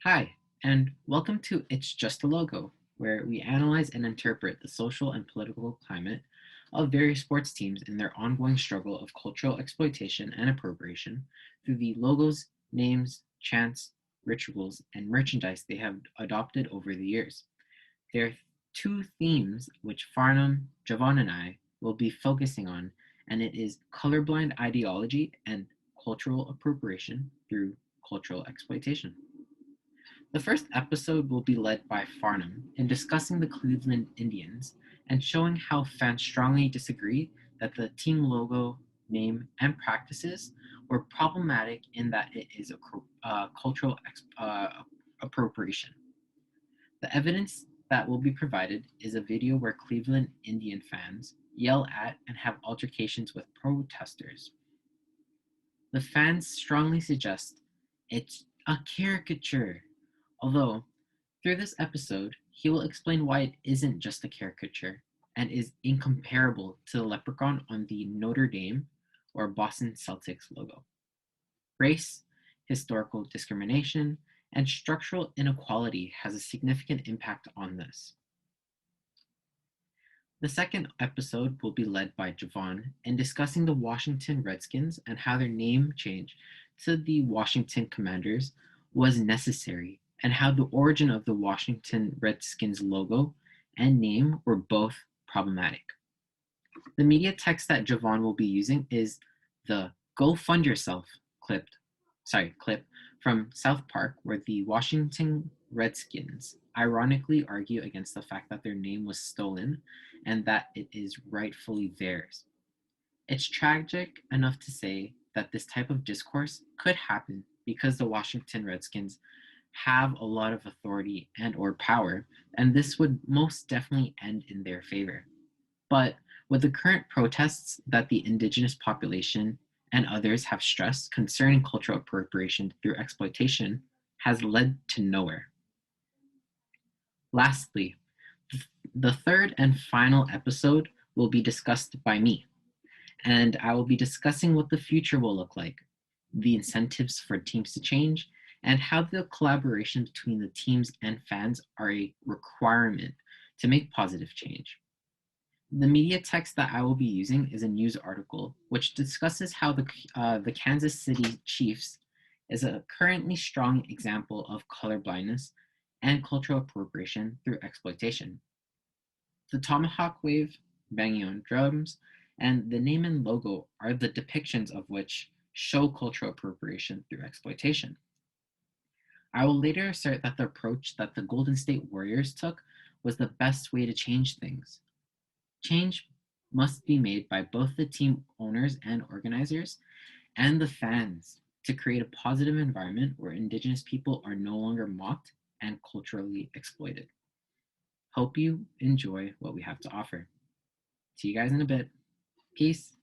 Hi, and welcome to It's Just a Logo, where we analyze and interpret the social and political climate of various sports teams in their ongoing struggle of cultural exploitation and appropriation through the logos, names, chants, rituals, and merchandise they have adopted over the years. There are two themes which Farnam, Javon, and I will be focusing on, and it is colorblind ideology and cultural appropriation through cultural exploitation. The first episode will be led by Farnam in discussing the Cleveland Indians and showing how fans strongly disagree that the team logo, name, and practices were problematic in that it is a cultural appropriation. The evidence that will be provided is a video where Cleveland Indian fans yell at and have altercations with protesters. The fans strongly suggest it's a caricature, although through this episode, he will explain why it isn't just a caricature and is incomparable to the leprechaun on the Notre Dame or Boston Celtics logo. Race, historical discrimination, and structural inequality has a significant impact on this. The second episode will be led by Javon in discussing the Washington Redskins and how their name change to the Washington Commanders was necessary, and how the origin of the Washington Redskins logo and name were both problematic. The media text that Javon will be using is the "Go Fund Yourself" clip from South Park, where the Washington Redskins ironically argue against the fact that their name was stolen and that it is rightfully theirs. It's tragic enough to say that this type of discourse could happen because the Washington Redskins have a lot of authority and or power, and this would most definitely end in their favor. But with the current protests that the indigenous population and others have stressed concerning cultural appropriation through exploitation has led to nowhere. Lastly, the third and final episode will be discussed by me, and I will be discussing what the future will look like, the incentives for teams to change, and how the collaboration between the teams and fans are a requirement to make positive change. The media text that I will be using is a news article which discusses how the Kansas City Chiefs is a currently strong example of colorblindness and cultural appropriation through exploitation. The tomahawk wave, banging on drums, and the name and logo are the depictions of which show cultural appropriation through exploitation. I will later assert that the approach that the Golden State Warriors took was the best way to change things. Change must be made by both the team owners and organizers and the fans to create a positive environment where Indigenous people are no longer mocked and culturally exploited. Hope you enjoy what we have to offer. See you guys in a bit. Peace.